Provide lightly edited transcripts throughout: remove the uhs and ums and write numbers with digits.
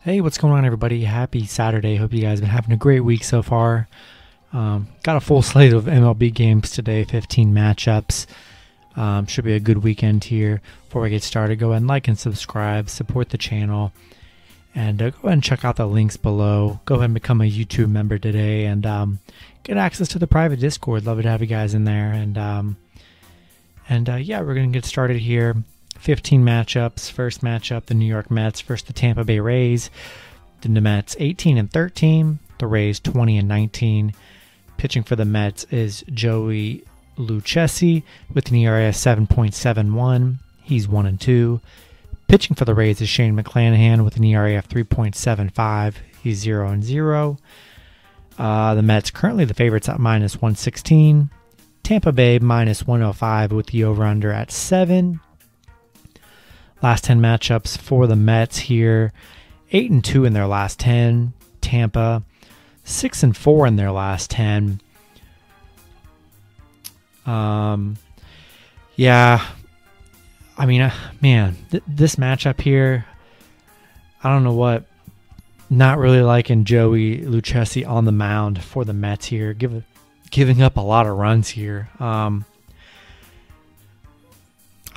Hey, what's going on, everybody? Happy Saturday. Hope you guys have been having a great week so far. Got a full slate of MLB games today, 15 matchups. Should be a good weekend here. Before we get started, go ahead and like and subscribe, support the channel, and go ahead and check out the links below. Go ahead and become a YouTube member today and get access to the private Discord. Love to have you guys in there. Yeah, we're going to get started here. 15 matchups. First matchup, the New York Mets versus the Tampa Bay Rays. The Mets 18-13, the Rays 20-19. Pitching for the Mets is Joey Lucchesi with an ERA of 7.71. He's 1-2. Pitching for the Rays is Shane McClanahan with an ERA of 3.75. He's 0-0. The Mets currently the favorites at -116. Tampa Bay -105 with the over-under at 7. Last 10 matchups for the Mets here. 8-2 in their last 10. Tampa 6-4 in their last 10. Yeah, I mean, man, this matchup here, I don't know what. Not really liking Joey Lucchesi on the mound for the Mets here, giving up a lot of runs here.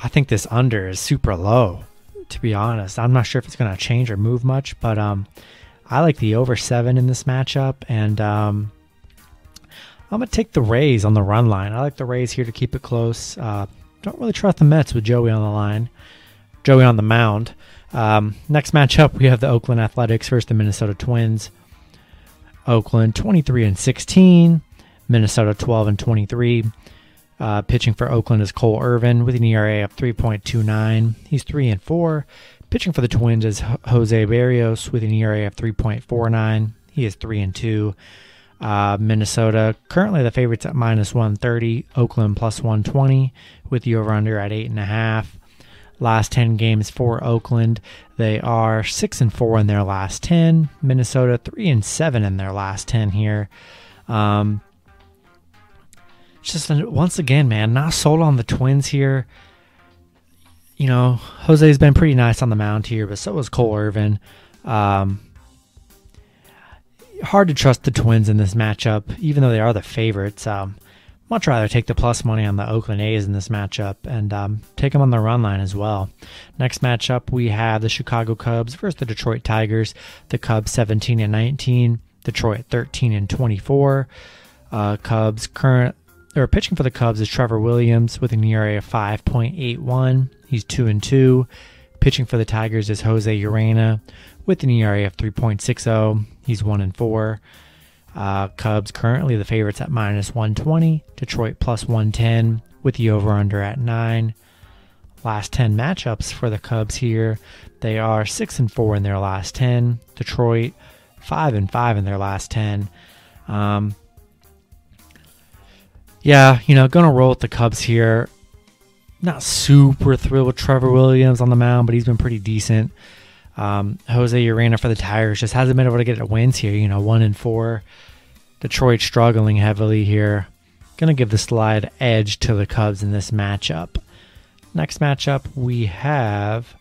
I think this under is super low, to be honest. I'm not sure if it's going to change or move much, but I like the over 7 in this matchup, and I'm going to take the Rays on the run line. I like the Rays here to keep it close. Don't really trust the Mets with Joey on the mound. Next matchup, we have the Oakland Athletics versus the Minnesota Twins. Oakland 23-16, Minnesota 12-23. Pitching for Oakland is Cole Irvin with an ERA of 3.29. He's 3-4. Pitching for the Twins is Jose Barrios with an ERA of 3.49. He is 3-2. Minnesota currently the favorites at -130. Oakland +120 with the over/under at 8.5. Last 10 games for Oakland, they are 6-4 in their last 10. Minnesota 3-7 in their last 10 here. Just once again, man, not sold on the Twins here. You know, Jose's been pretty nice on the mound here, but so was Cole Irvin. Hard to trust the Twins in this matchup, even though they are the favorites. Much rather take the plus money on the Oakland A's in this matchup and take them on the run line as well. Next matchup, we have the Chicago Cubs versus the Detroit Tigers. The Cubs 17-19, Detroit 13-24. Pitching for the Cubs is Trevor Williams with an ERA of 5.81. He's 2-2. Pitching for the Tigers is Jose Urena with an ERA of 3.60. He's 1-4. Cubs currently the favorites at -120. Detroit +110 with the over/under at 9. Last 10 matchups for the Cubs here. They are 6-4 in their last 10. Detroit 5-5 in their last 10. Yeah, gonna roll with the Cubs here. Not super thrilled with Trevor Williams on the mound, but he's been pretty decent. Jose Urena for the Tigers just hasn't been able to get wins here. 1-4. Detroit struggling heavily here. Gonna give the slide edge to the Cubs in this matchup. Next matchup, we have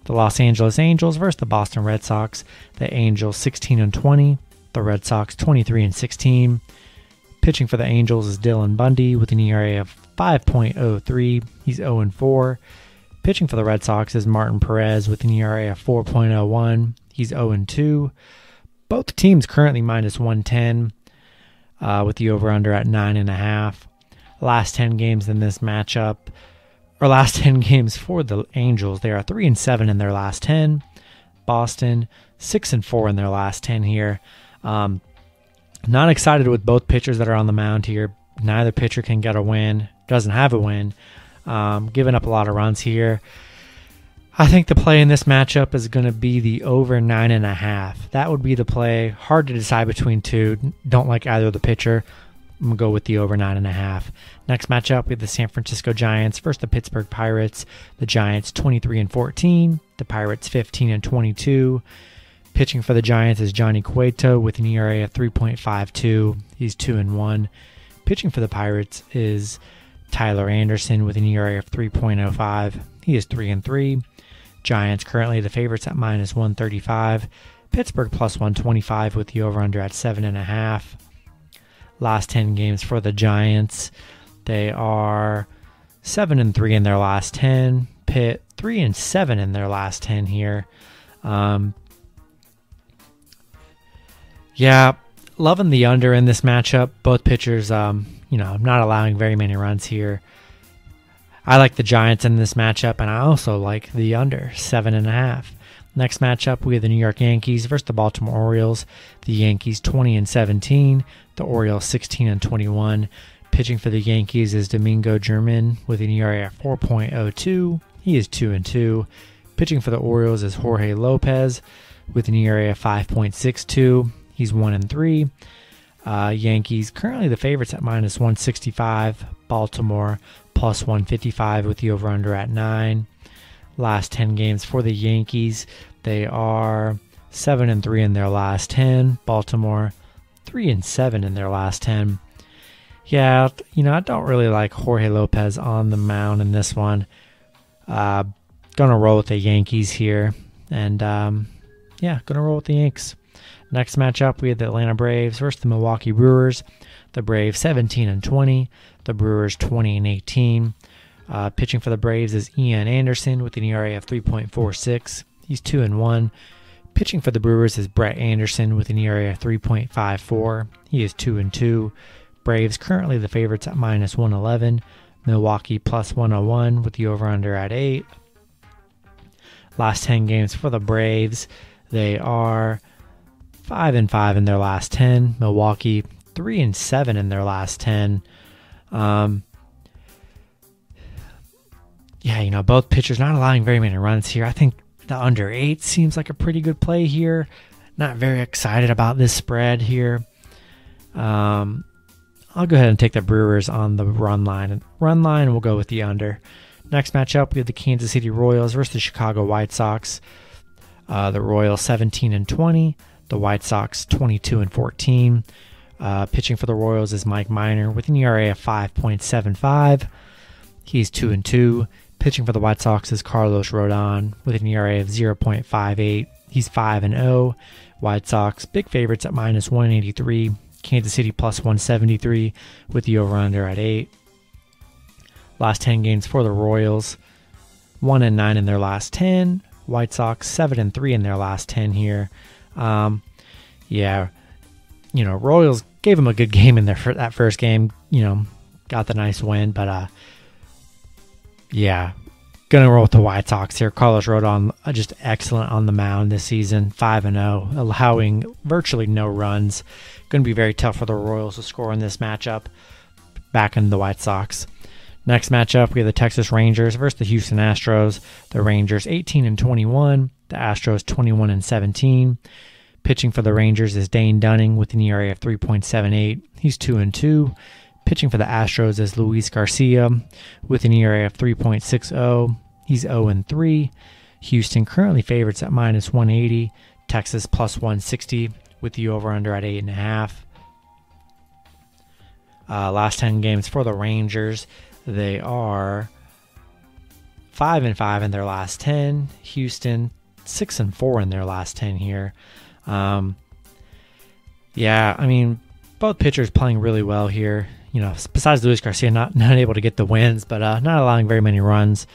the Los Angeles Angels versus the Boston Red Sox. The Angels 16-20. The Red Sox 23-16. Pitching for the Angels is Dylan Bundy with an ERA of 5.03. He's 0-4. Pitching for the Red Sox is Martin Perez with an ERA of 4.01. He's 0-2. Both teams currently -110 with the over/under at 9.5. Last 10 games in this matchup, or last 10 games for the Angels, they are 3-7 in their last 10. Boston 6-4 in their last 10 here. Not excited with both pitchers that are on the mound here. Neither pitcher can get a win. Doesn't have a win. Giving up a lot of runs here. I think the play in this matchup is going to be the over 9.5. That would be the play. Hard to decide between two. Don't like either of the pitcher. I'm going to go with the over 9.5. Next matchup, we have the San Francisco Giants versus the Pittsburgh Pirates. The Giants 23-14. The Pirates 15-22. Pitching for the Giants is Johnny Cueto with an ERA of 3.52. He's 2-1. Pitching for the Pirates is Tyler Anderson with an ERA of 3.05. He is 3-3. Giants currently the favorites at minus 135. Pittsburgh plus 125 with the over-under at 7.5. Last 10 games for the Giants. They are 7-3 in their last 10. Pitt 3-7 in their last 10 here. Yeah, loving the under in this matchup. Both pitchers, not allowing very many runs here. I like the Giants in this matchup, and I also like the under 7.5. Next matchup, we have the New York Yankees versus the Baltimore Orioles. The Yankees 20-17, the Orioles 16-21. Pitching for the Yankees is Domingo German with an ERA at 4.02. He is 2-2. Pitching for the Orioles is Jorge Lopez with an ERA of 5.62. He's 1-3. Yankees currently the favorites at minus 165. Baltimore plus 155 with the over-under at 9. Last 10 games for the Yankees, they are 7-3 in their last 10. Baltimore 3-7 in their last 10. Yeah, I don't really like Jorge Lopez on the mound in this one. Gonna roll with the Yankees here, and gonna roll with the Yanks. Next matchup, we have the Atlanta Braves versus the Milwaukee Brewers. The Braves 17-20, the Brewers 20-18. Pitching for the Braves is Ian Anderson with an ERA of 3.46. He's 2-1. Pitching for the Brewers is Brett Anderson with an ERA of 3.54. He is 2-2. Braves currently the favorites at minus 111. Milwaukee plus 101 with the over-under at 8. Last 10 games for the Braves, they are 5-5 in their last 10. Milwaukee 3-7 in their last 10. Both pitchers not allowing very many runs here. I think the under 8 seems like a pretty good play here. Not very excited about this spread here. I'll go ahead and take the Brewers on the run line. We'll go with the under. Next matchup, we have the Kansas City Royals versus the Chicago White Sox. The Royals 17-20. The White Sox 22-14. Pitching for the Royals is Mike Minor with an ERA of 5.75. He's 2-2. Pitching for the White Sox is Carlos Rodon with an ERA of 0.58. He's 5-0. White Sox big favorites at minus 183. Kansas City plus 173 with the over-under at 8. Last 10 games for the Royals, 1-9 in their last 10. White Sox 7-3 in their last 10 here. Royals gave them a good game in that first game. Got the nice win, but gonna roll with the White Sox here. Carlos Rodon just excellent on the mound this season, 5-0, allowing virtually no runs. Going to be very tough for the Royals to score in this matchup. Back in the White Sox. Next matchup, we have the Texas Rangers versus the Houston Astros. The Rangers 18-21, the Astros 21-17. Pitching for the Rangers is Dane Dunning with an ERA of 3.78. He's 2-2. Pitching for the Astros is Luis Garcia with an ERA of 3.60. He's 0-3. Houston currently favorites at minus 180. Texas plus 160 with the over-under at 8.5. Last 10 games for the Rangers, they are 5-5 in their last 10. Houston 6-4 in their last 10 here. Both pitchers playing really well here. Besides Luis Garcia not able to get the wins, but not allowing very many runs.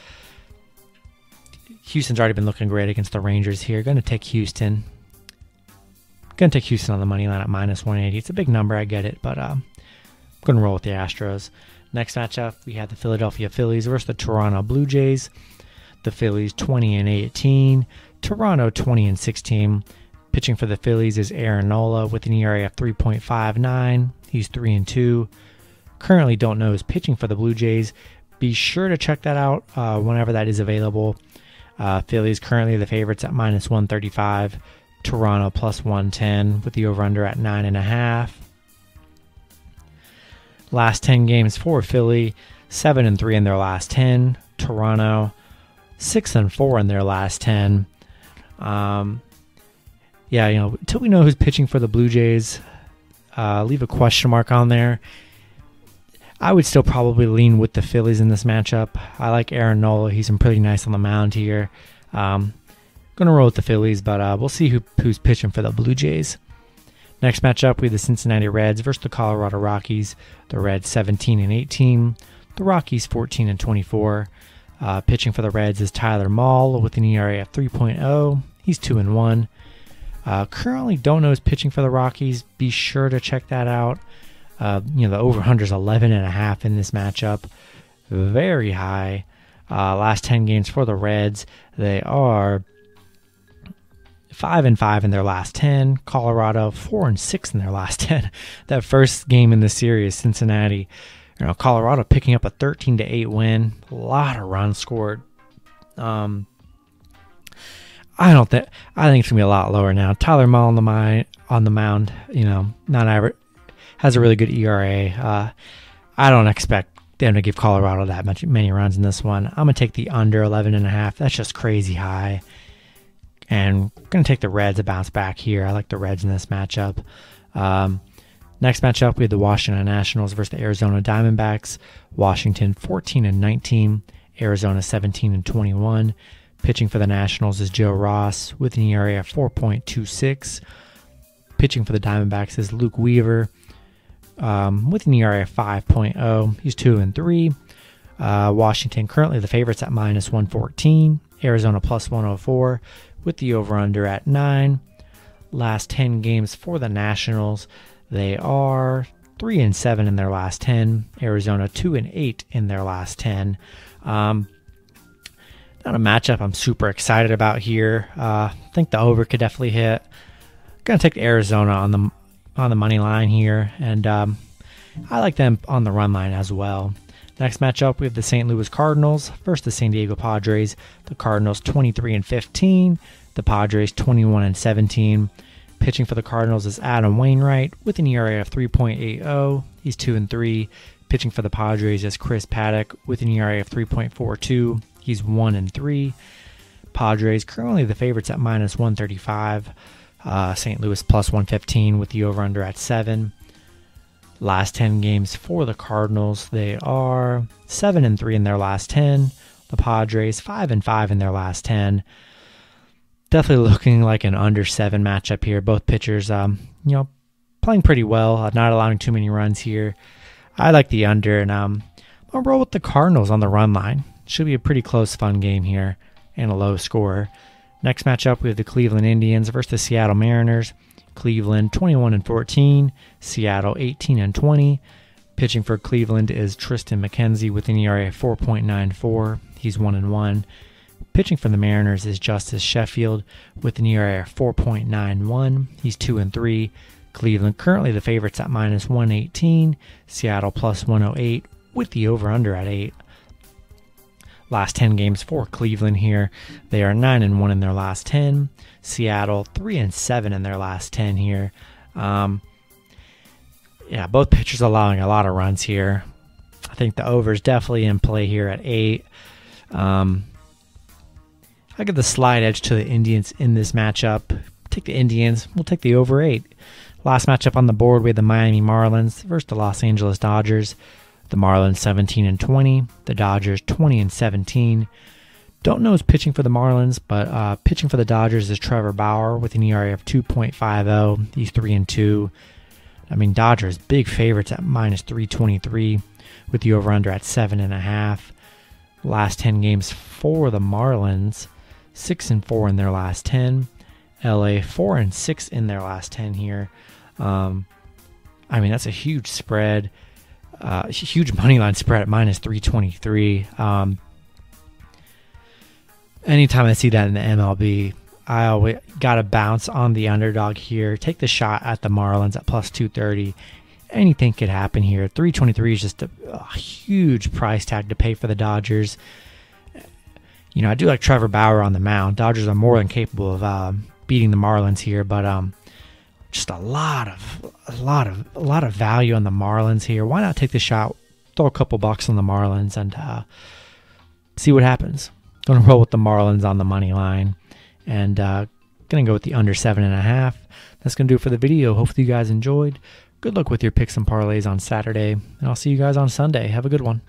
Houston's already been looking great against the Rangers here. Going to take Houston. Going to take Houston on the money line at minus 180. It's a big number, I get it, but I'm going to roll with the Astros. Next matchup, we have the Philadelphia Phillies versus the Toronto Blue Jays. The Phillies 20-18, Toronto 20-16. Pitching for the Phillies is Aaron Nola with an ERA of 3.59. He's 3-2. Currently don't know who's pitching for the Blue Jays. Be sure to check that out whenever that is available. Phillies currently the favorites at minus 135. Toronto plus 110 with the over-under at 9.5. Last 10 games for Philly, 7-3 in their last 10. Toronto 6-4 in their last 10. Until we know who's pitching for the Blue Jays, leave a question mark on there. I would still probably lean with the Phillies in this matchup. I like Aaron Nola. He's been pretty nice on the mound here. Going to roll with the Phillies, but we'll see who's pitching for the Blue Jays. Next matchup, we have the Cincinnati Reds versus the Colorado Rockies. The Reds 17-18, the Rockies 14-24. Pitching for the Reds is Tyler Mahle with an ERA of 3.0. He's 2-1. Currently don't know who's pitching for the Rockies. Be sure to check that out. The over-under is 11.5 in this matchup. Very high. Last 10 games for the Reds, they are 5-5 in their last 10. Colorado 4-6 in their last 10. That first game in the series, Cincinnati, Colorado picking up a 13-8 win. A lot of runs scored. I think it's gonna be a lot lower now. Tyler Mahle on the mound, non-average, has a really good ERA. I don't expect them to give Colorado that many runs in this one. I'm gonna take the under 11.5. That's just crazy high. And going to take the Reds to bounce back here. I like the Reds in this matchup. Next matchup, we have the Washington Nationals versus the Arizona Diamondbacks. Washington 14-19, Arizona 17-21. Pitching for the Nationals is Joe Ross with an ERA of 4.26. Pitching for the Diamondbacks is Luke Weaver with an ERA of 5.0. He's 2-3. Washington currently the favorites at -114. Arizona +104. With the over-under at 9. Last 10 games for the Nationals, they are 3-7 in their last 10. Arizona 2-8 in their last 10. Not a matchup I'm super excited about here. I think the over could definitely hit. Gonna take Arizona on the money line here, and I like them on the run line as well. Next matchup, we have the St. Louis Cardinals versus the San Diego Padres. The Cardinals 23-15, the Padres 21-17. Pitching for the Cardinals is Adam Wainwright with an ERA of 3.80. He's 2-3. Pitching for the Padres is Chris Paddock with an ERA of 3.42. He's 1-3. Padres currently the favorites at -135. St. Louis +115 with the over-under at 7. Last 10 games for the Cardinals, they are 7-3 in their last 10. The Padres 5-5 in their last 10. Definitely looking like an under 7 matchup here. Both pitchers, playing pretty well, not allowing too many runs here. I like the under, and I'm gonna roll with the Cardinals on the run line. Should be a pretty close, fun game here and a low score. Next matchup, we have the Cleveland Indians versus the Seattle Mariners. Cleveland 21-14, Seattle 18-20. Pitching for Cleveland is Tristan McKenzie with an ERA of 4.94. He's 1-1. Pitching for the Mariners is Justice Sheffield with an ERA of 4.91. He's 2-3. Cleveland currently the favorites at -118. Seattle +108 with the over-under at 8. Last 10 games for Cleveland here, they are 9-1 in their last 10. Seattle 3-7 in their last 10 here. Both pitchers allowing a lot of runs here. I think the over is definitely in play here at 8. I give the slight edge to the Indians in this matchup. Take the Indians. We'll take the over 8. Last matchup on the board, we have the Miami Marlins versus the Los Angeles Dodgers. The Marlins 17-20, the Dodgers 20-17. Don't know who's pitching for the Marlins, but pitching for the Dodgers is Trevor Bauer with an ERA of 2.50. He's 3-2. Dodgers big favorites at -323 with the over/under at 7.5. Last 10 games for the Marlins, 6-4 in their last 10. LA 4-6 in their last 10 here. That's a huge spread. Huge money line spread at -323. Anytime I see that in the MLB, I always got to bounce on the underdog here. Take the shot at the Marlins at +230. Anything could happen here. 323 is just a huge price tag to pay for the Dodgers. I do like Trevor Bauer on the mound. Dodgers are more than capable of beating the Marlins here, but just a lot of value on the Marlins here. Why not take the shot, throw a couple bucks on the Marlins, and see what happens? Going to roll with the Marlins on the money line, and going to go with the under 7.5. That's going to do it for the video. Hopefully you guys enjoyed. Good luck with your picks and parlays on Saturday, and I'll see you guys on Sunday. Have a good one.